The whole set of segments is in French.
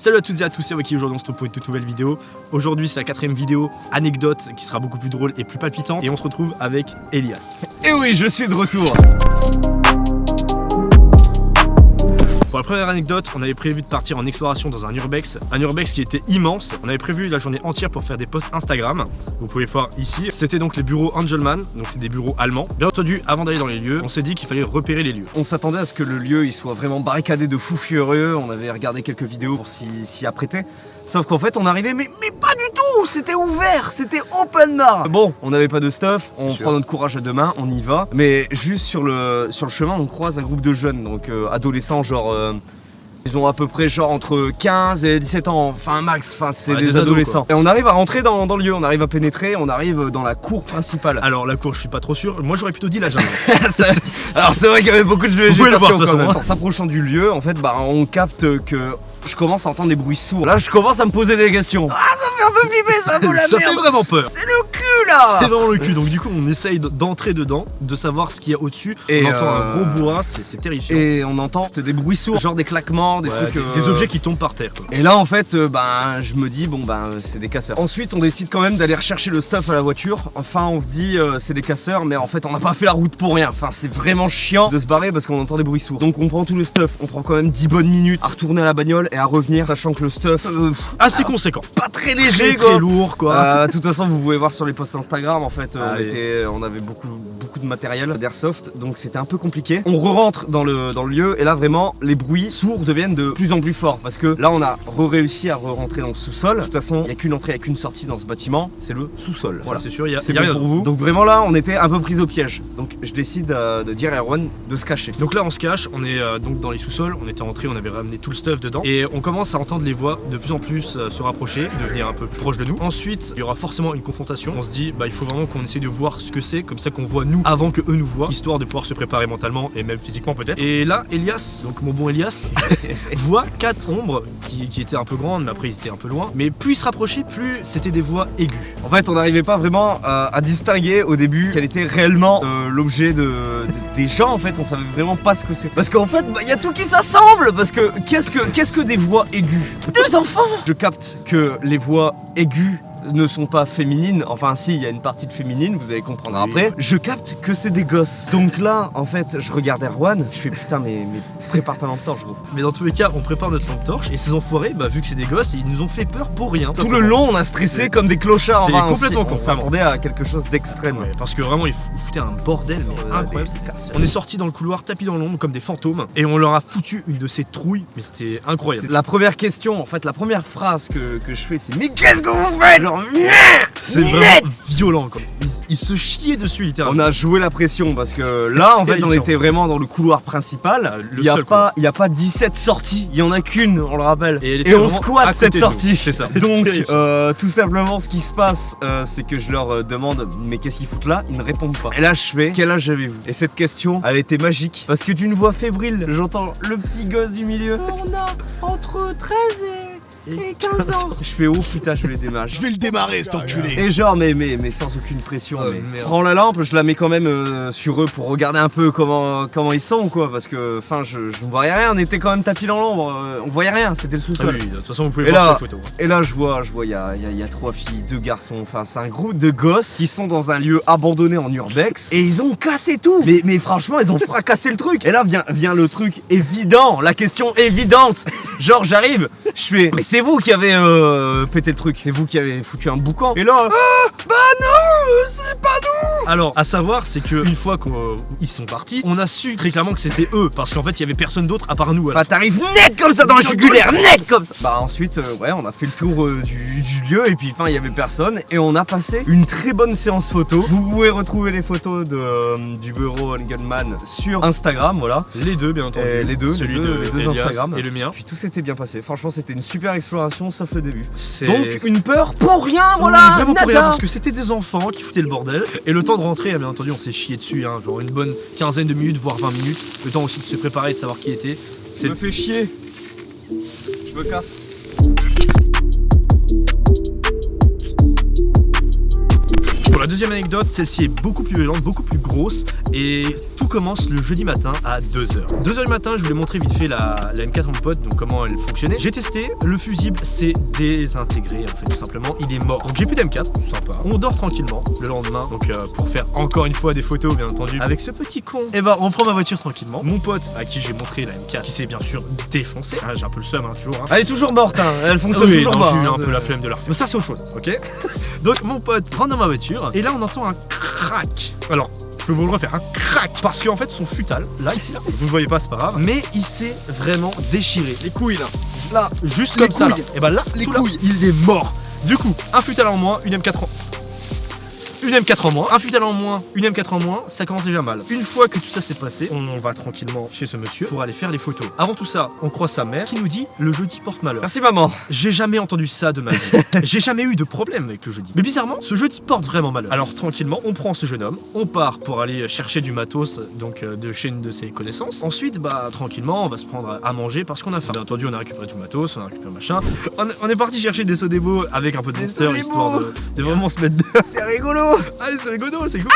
Salut à toutes et à tous, c'est Waki. Aujourd'hui on se retrouve pour une toute nouvelle vidéo. Aujourd'hui c'est la 4ème vidéo anecdote qui sera beaucoup plus drôle et plus palpitante. Et on se retrouve avec Elias. Et oui, je suis de retour. Pour la première anecdote, on avait prévu de partir en exploration dans un urbex qui était immense. On avait prévu la journée entière pour faire des posts Instagram. Vous pouvez voir ici. C'était donc les bureaux Angelman, donc c'est des bureaux allemands. Bien entendu, avant d'aller dans les lieux, on s'est dit qu'il fallait repérer les lieux. On s'attendait à ce que le lieu il soit vraiment barricadé de fous furieux. On avait regardé quelques vidéos pour s'y apprêter. Sauf qu'en fait on arrivait mais pas du tout. C'était ouvert, c'était open bar. Bon, on n'avait pas de stuff, on prend notre courage à deux mains, on y va. Mais juste sur le chemin on croise un groupe de jeunes, donc adolescents genre... Ils ont à peu près genre entre 15 et 17 ans, enfin max, enfin c'est des adolescents. Et on arrive à rentrer dans le lieu, on arrive à pénétrer, on arrive dans la cour principale. Alors la cour je suis pas trop sûr, moi j'aurais plutôt dit la jungle. Alors c'est vrai qu'il y avait beaucoup de végétation quand même. Hein. En s'approchant du lieu, en fait on capte que je commence à entendre des bruits sourds. Là je commence à me poser des questions. Ah ça fait un peu flipper ça, vous la merde. Ça fait vraiment peur. C'est le cul là. C'est vraiment le cul, donc du coup on essaye d'entrer dedans, de savoir ce qu'il y a au-dessus. Et on entend un gros bois, c'est terrifiant. Et on entend des bruits sourds, genre des claquements, des trucs... Des objets qui tombent par terre quoi. Et là en fait je me dis bon c'est des casseurs. Ensuite on décide quand même d'aller rechercher le stuff à la voiture. Enfin on se dit c'est des casseurs, mais en fait on n'a pas fait la route pour rien. Enfin c'est vraiment chiant de se barrer parce qu'on entend des bruits sourds. Donc on prend tout le stuff, on prend quand même 10 bonnes minutes à retourner à la bagnole et à revenir, sachant que le stuff assez conséquent, pas très léger, très lourd quoi. De toute façon vous pouvez voir sur les posts Instagram en fait on avait beaucoup de matériel d'airsoft, donc c'était un peu compliqué. On re-rentre dans le lieu et là vraiment les bruits sourds deviennent de plus en plus forts parce que là on a réussi à rentrer dans le sous-sol. De toute façon il n'y a qu'une entrée, il n'y a qu'une sortie dans ce bâtiment, c'est le sous-sol. Voilà, c'est sûr, il y a rien rien pour vous. Donc vraiment là on était un peu pris au piège. Donc je décide de dire à Erwan de se cacher. Donc là on se cache, on est donc dans les sous-sols, on était entré, on avait ramené tout le stuff dedans et on commence à entendre les voix de plus en plus se rapprocher, devenir un peu plus proche de nous. Ensuite il y aura forcément une confrontation. On se dit il faut vraiment qu'on essaye de voir ce que c'est, comme ça qu'on voit nous avant que eux nous voient, histoire de pouvoir se préparer mentalement et même physiquement peut-être. Et là Elias, donc mon bon Elias, voit 4 ombres qui étaient un peu grandes, mais après ils étaient un peu loin. Mais plus ils se rapprochaient, plus c'était des voix aiguës. En fait on n'arrivait pas vraiment à distinguer au début quel était réellement l'objet des gens. En fait on savait vraiment pas ce que c'est. Parce qu'en fait il y a tout qui s'assemble. Parce que qu'est-ce que des voix aiguës? Deux enfants. Je capte que les voix aiguës ne sont pas féminines, enfin si il y a une partie de féminine, vous allez comprendre après. Je capte que c'est des gosses. Donc là en fait je regarde Erwan, je fais putain mais prépare ta lampe torche gros. Mais dans tous les cas on prépare notre lampe torche et ces enfoirés vu que c'est des gosses ils nous ont fait peur pour rien. Tout le long on a stressé comme des clochards. C'est complètement con. On s'attendait à quelque chose d'extrême. Parce que vraiment ils foutaient un bordel mais incroyable. On est sortis dans le couloir tapis dans l'ombre comme des fantômes et on leur a foutu une de ces trouilles, mais c'était incroyable. La première question, en fait la première phrase que je fais c'est mais qu'est-ce que vous faites? Genre c'est vraiment violent quoi. Ils se chiaient dessus littéralement. On a joué la pression parce que là en fait on était vraiment dans le couloir principal. Il n'y a pas 17 sorties, il y en a qu'une, on le rappelle. Et on squatte cette sortie. C'est ça. Donc tout simplement ce qui se passe c'est que je leur demande mais qu'est-ce qu'ils foutent là? Ils ne répondent pas. Et là je fais quel âge avez-vous? Et cette question elle était magique parce que d'une voix fébrile j'entends le petit gosse du milieu. On a entre 13 et 15 ans. Je fais oh putain je vais les démarrer. Je vais le démarrer cet enculé. Et genre mais sans aucune pression. Prends la lampe, je la mets quand même sur eux pour regarder un peu comment ils sont quoi. Parce que enfin je ne voyais rien, on était quand même tapis dans l'ombre, on voyait rien, c'était le sous-sol. Ah oui, de toute façon vous pouvez voir sur les photos. Et là je vois il y a 3 filles, 2 garçons, enfin c'est un groupe de gosses qui sont dans un lieu abandonné en urbex. Et ils ont cassé tout. Mais franchement ils ont fracassé le truc. Et là vient le truc évident, la question évidente. Genre j'arrive, je fais mais c'est vous qui avez pété le truc, c'est vous qui avez foutu un boucan. Et là, bah non, c'est pas nous. Alors, à savoir, c'est que une fois qu'ils sont partis, on a su très clairement que c'était eux, parce qu'en fait, il y avait personne d'autre à part nous. Bah t'arrives net comme ça dans le jugulaire, net comme ça. Bah ensuite, on a fait le tour du lieu et puis enfin il y avait personne et on a passé une très bonne séance photo. Vous pouvez retrouver les photos du bureau Gunman sur Instagram, voilà. Les deux, bien entendu. Les deux Instagram. Et le mien. Puis tout s'était bien passé. Franchement, c'était une super exploration, sauf le début. Donc une peur pour rien, voilà. Vraiment pour rien, parce que c'était des enfants qui foutaient le bordel. Et le temps de rentrer, bien entendu, on s'est chié dessus, genre une bonne quinzaine de minutes, voire 20 minutes. Le temps aussi de se préparer, de savoir qui était. Ça me fait chier. Je me casse. Pour la deuxième anecdote, celle-ci est beaucoup plus violente, beaucoup plus grosse et tout commence le jeudi matin à 2h. 2h du matin, je voulais montrer vite fait la M4 à mon pote, donc comment elle fonctionnait. J'ai testé, le fusible s'est désintégré en fait tout simplement, il est mort. Donc j'ai plus d'M4, sympa. On dort tranquillement le lendemain, donc pour faire encore une fois des photos bien entendu avec ce petit con. Et bah on prend ma voiture tranquillement. Mon pote à qui j'ai montré la M4 qui s'est bien sûr défoncé. J'ai un peu le seum toujours. Elle est toujours morte, hein. Elle fonctionne Oui, toujours non, pas. j'ai eu hein, un peu la flemme de la refaire. Mais ça c'est autre chose, ok. Donc mon pote rentre dans ma voiture et là on entend un crack. Alors je peux vous le refaire, un crack. Parce qu'en fait son futal, là ici là, vous ne voyez pas c'est pas grave, mais il s'est vraiment déchiré. Les couilles là. Juste Les comme ça là. couilles. Et bah là, Les tout là, couilles. il est mort. Du coup, un futal en moins, une M4 en... Une M4 en moins, un futal en moins, une M4 en moins, ça commence déjà mal. Une fois que tout ça s'est passé, on va tranquillement chez ce monsieur pour aller faire les photos. Avant tout ça, on croise sa mère qui nous dit le jeudi porte malheur. Merci maman. J'ai jamais entendu ça de ma vie. J'ai jamais eu de problème avec le jeudi. Mais bizarrement, ce jeudi porte vraiment malheur. Alors tranquillement, on prend ce jeune homme, on part pour aller chercher du matos, donc de chez une de ses connaissances. Ensuite, bah tranquillement, on va se prendre à manger parce qu'on a faim. Bien entendu, on a récupéré du matos, on a récupéré machin. On est parti chercher des Sodebo avec un peu de Monster histoire de vraiment se mettre dedans. C'est rigolo. Allez, c'est rigolo, c'est cool.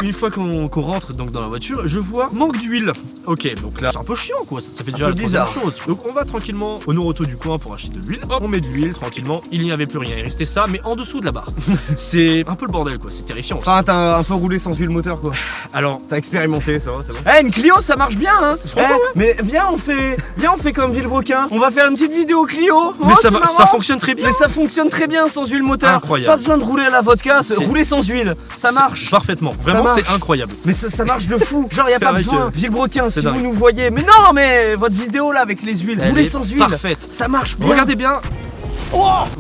Une fois qu'on rentre donc dans la voiture, je vois manque d'huile. Ok, donc là c'est un peu chiant quoi, ça fait déjà la troisième chose. Donc on va tranquillement au Noroto du coin pour acheter de l'huile. Hop, on met de l'huile tranquillement. Il n'y avait plus rien, il restait ça, mais en dessous de la barre. C'est un peu le bordel quoi, c'est terrifiant. Enfin, t'as un peu roulé sans huile moteur quoi. Alors, T'as expérimenté, ça va, c'est bon. Eh, une Clio, ça marche bien, hein. Franchement, Mais viens, on fait comme Villebrequin. On va faire une petite vidéo Clio. mais Oh, ça, c'est ça marrant. fonctionne très bien. Mais ça fonctionne très bien sans huile moteur. Incroyable. Pas besoin de rouler à la vodka, C'est- rouler sans huile. Ça marche. Parfaitement. Vraiment, marche. c'est incroyable. Mais ça marche de fou. Genre, y a C'est pas vrai besoin. que- Villebrequin, si dingue. vous nous voyez. Mais non, mais votre vidéo là avec les huiles, Elle rouler est sans huile. parfaite. Ça marche bien. Regardez bien.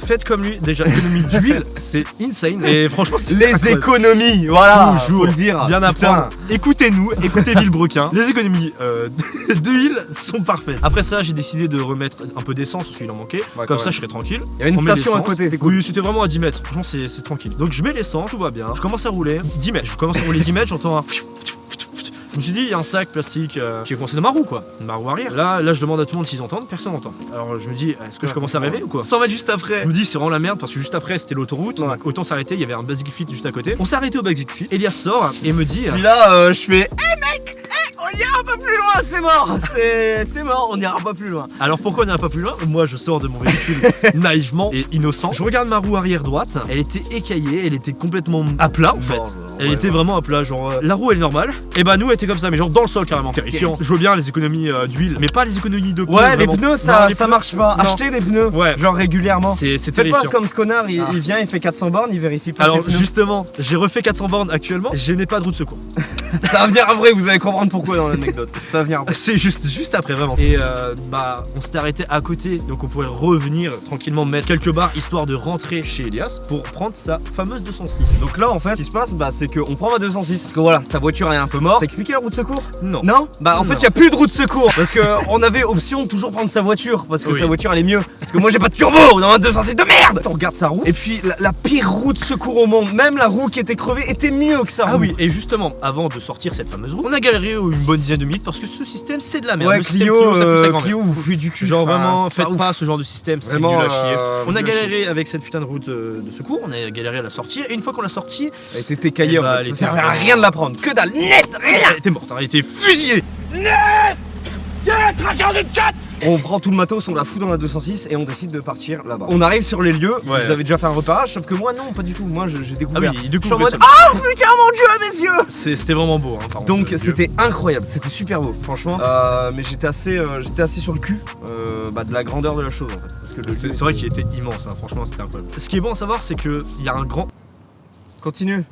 Faites comme lui. Déjà, l'économie d'huile, c'est insane. Et franchement, c'est Les incroyable. économies, voilà, Toujours faut le dire. Bien Putain. apprendre. Écoutez-nous, écoutez Villebrequin. Les économies d'huile sont parfaites. Après ça, j'ai décidé de remettre un peu d'essence parce qu'il en manquait. Ouais, Comme quand ça, même. je serais tranquille. Il y avait une On met station à l'essence. côté, c'était cool. Oui, c'était vraiment à 10 mètres. Franchement, c'est tranquille. Donc, je mets l'essence, tout va bien. Je commence à rouler 10 mètres. Je commence à rouler 10 mètres, j'entends un. Je me suis dit, il y a un sac plastique qui est coincé dans ma roue quoi, ma roue arrière. Là, je demande à tout le monde s'ils entendent, personne n'entend. Alors je me dis, est-ce que je commence à rêver ou quoi? 100 mètres juste après, je me dis, c'est vraiment la merde parce que juste après c'était l'autoroute, donc autant s'arrêter. Il y avait un Basic Fit juste à côté. On s'est arrêté au Basic Fit. Elias sort et me dit, Puis là, je fais, mec, on ira pas plus loin, c'est mort, c'est mort, on ira pas plus loin. alors pourquoi on n'ira pas plus loin? Moi je sors de mon véhicule naïvement et innocent. Je regarde ma roue arrière droite, elle était écaillée, elle était complètement à plat en fait. Elle était vraiment à plat, genre la roue elle est normale, et bah nous elle était comme ça, mais genre dans le sol carrément. Terrifiant. Je vois bien les économies d'huile, mais pas les économies de pneus. Ouais, les vraiment. pneus, Non, ça, les ça pneus, marche pas. non. Achetez des pneus, Ouais. genre régulièrement. C'est Faites terrifiant. pas comme ce connard, il vient, il fait 400 bornes, il vérifie pas ses Alors pneus. justement, j'ai refait 400 bornes actuellement, je n'ai pas de roue de secours. Ça va venir après, vous allez comprendre pourquoi dans l'anecdote. Ça va venir après. C'est juste après vraiment. Et bah on s'était arrêté à côté, donc on pourrait revenir tranquillement mettre quelques barres histoire de rentrer chez Elias pour prendre sa fameuse 206. Donc là, en fait, ce qui se passe, bah, c'est qu'on prend ma 206. Parce que voilà, sa voiture est un peu morte. T'as expliqué la roue de secours? Non. Non? Bah, en fait, Non. il y a plus de roue de secours. Parce que on avait option de toujours prendre sa voiture. Parce que Oui. sa voiture, elle est mieux. Parce que moi, j'ai pas de turbo dans ma 206 de merde! On regarde sa roue. Et puis, la pire roue de secours au monde, même la roue qui était crevée, était mieux que sa roue. Ah oui, et justement, avant de sortir cette fameuse roue, on a galéré une bonne dizaine de minutes parce que ce système c'est de la merde. Ouais, Le système Clio, ça pue sa grand-mère. Clio, vous jouez du cul. Genre Enfin, vraiment, c'est faites ouf. pas ce genre de système, c'est Vraiment, nul à chier. On a nul à galéré avec cette putain de route de secours, on a galéré à la sortir, et une fois qu'on l'a sortie, Elle était écaillée, Eh en bah, fait. elle Ça était servait à vraiment- rien de la prendre. Que dalle, net, rien! elle était morte, hein, elle était fusillée. On prend tout le matos, on la fout dans la 206 et on décide de partir là-bas. On arrive sur les lieux, Ouais. ils avaient déjà fait un repérage, sauf que moi non, pas du tout. Moi j'ai Ah découvert. oui, du coup, Je suis en mode, ça- ah putain mon dieu mes yeux! c'était vraiment beau. Hein, par Donc contre, c'était incroyable, c'était super beau, franchement. Mais j'étais assez sur le cul de la grandeur de la chose en fait. Parce que le lieu- C'est vrai qu'il était immense, hein, franchement c'était incroyable. Ce qui est bon à savoir, c'est qu'il y a un grand. Continue.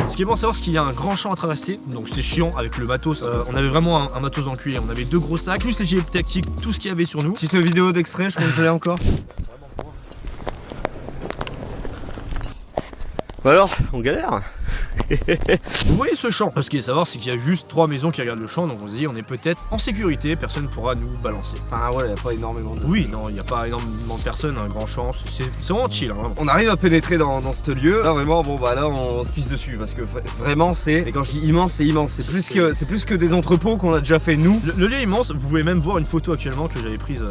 Ce qui est bon à savoir, c'est qu'il y a un grand champ à traverser, donc c'est chiant avec le matos. On avait vraiment un matos en cuir, on avait 2 gros sacs, plus les gilets tactiques, tout ce qu'il y avait sur nous. Petite vidéo d'extrait, je crois que je l'ai encore. Alors, on galère. Vous voyez ce champ? Ce qui est à savoir, c'est qu'il y a juste 3 maisons qui regardent le champ, donc on se dit on est peut-être en sécurité, personne ne pourra nous balancer. Enfin ouais, y a pas énormément de. Oui, non, il n'y a pas énormément de personnes, un grand champ, c'est vraiment chill, hein, vraiment. On arrive à pénétrer dans ce lieu. Là vraiment, bon bah là on se pisse dessus parce que vraiment c'est. Et quand je dis immense, c'est immense. C'est plus que des entrepôts qu'on a déjà fait nous. Le lieu est immense, vous pouvez même voir une photo actuellement que j'avais prise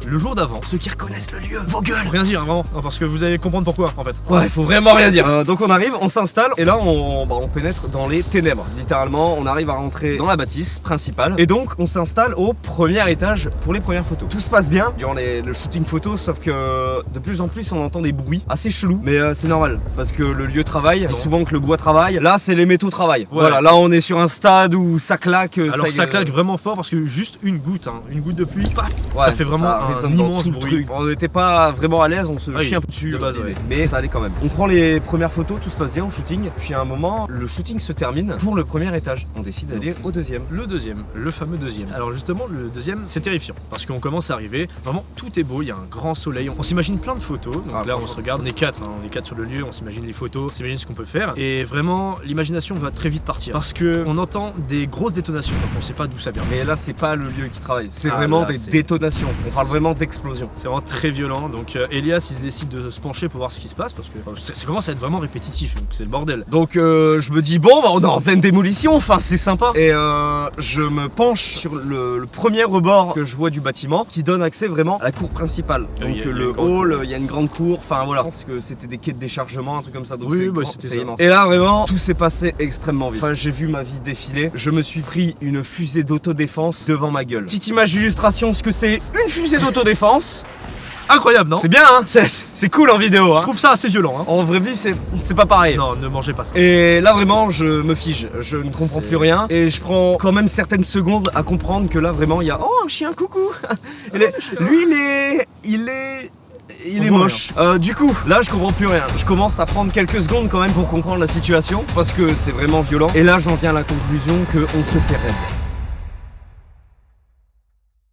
le jour d'avant. Ceux qui reconnaissent le lieu, vos gueules! Faut rien dire, hein, vraiment, non, parce que vous allez comprendre pourquoi en fait. Ouais, faut vraiment rien dire. Donc on arrive, on s'installe et là on on pénètre dans les ténèbres. Littéralement, on arrive à rentrer dans la bâtisse principale. Et donc, on s'installe au premier étage pour les premières photos. Tout se passe bien durant le shooting photo, sauf que de plus en plus, on entend des bruits assez chelous. Mais c'est normal, parce que le lieu travaille. On dit souvent que le bois travaille. Là, c'est les métaux travaillent. Ouais. Voilà, là, on est sur un stade où ça claque. Alors ça claque vraiment fort parce que juste une goutte de pluie, paf, ça fait vraiment un immense bruit. On n'était pas vraiment à l'aise, on se chie un peu dessus de base, mais ça allait quand même. On prend les premières photos, tout se passe bien au shooting, puis à un moment, le shooting se termine pour le premier étage. On décide d'aller au deuxième. Le deuxième, le fameux deuxième. Alors justement, le deuxième, c'est terrifiant parce qu'on commence à arriver, vraiment tout est beau, il y a un grand soleil, on s'imagine plein de photos. Donc là, on se regarde, on est quatre sur le lieu, on s'imagine les photos, on s'imagine ce qu'on peut faire, et vraiment, l'imagination va très vite partir parce que on entend des grosses détonations, donc on sait pas d'où ça vient. Mais là, c'est pas le lieu qui travaille, c'est vraiment des détonations. On parle vraiment d'explosion. C'est vraiment très violent. Donc Elias, il se décide de se pencher pour voir ce qui se passe parce que ça commence à être vraiment répétitif. Donc c'est le bordel. Donc je me dis bon, bah, on est en pleine démolition. Enfin, c'est sympa. Et je me penche sur le premier rebord que je vois du bâtiment qui donne accès vraiment à la cour principale. Donc le hall, il y a une grande cour. Enfin voilà. Je pense que c'était des quais de déchargement, un truc comme ça. Donc oui, c'était immense. Et là vraiment, tout s'est passé extrêmement vite. Enfin, j'ai vu ma vie défiler. Je me suis pris une fusée d'autodéfense devant ma gueule. Petite image d'illustration, ce que c'est une fusée d'autodéfense. Incroyable, non? C'est bien, hein? C'est cool en vidéo, hein? Je trouve ça assez violent, hein? En vraie vie, c'est pas pareil. Non, ne mangez pas ça. Et là, vraiment, je me fige. Je ne comprends plus rien. Et je prends quand même certaines secondes à comprendre que là, vraiment, il y a... Oh, un chien, coucou! Lui, il est moche. Du coup, là, je comprends plus rien. Je commence à prendre quelques secondes quand même pour comprendre la situation. Parce que c'est vraiment violent. Et là, j'en viens à la conclusion qu'on se fait raid.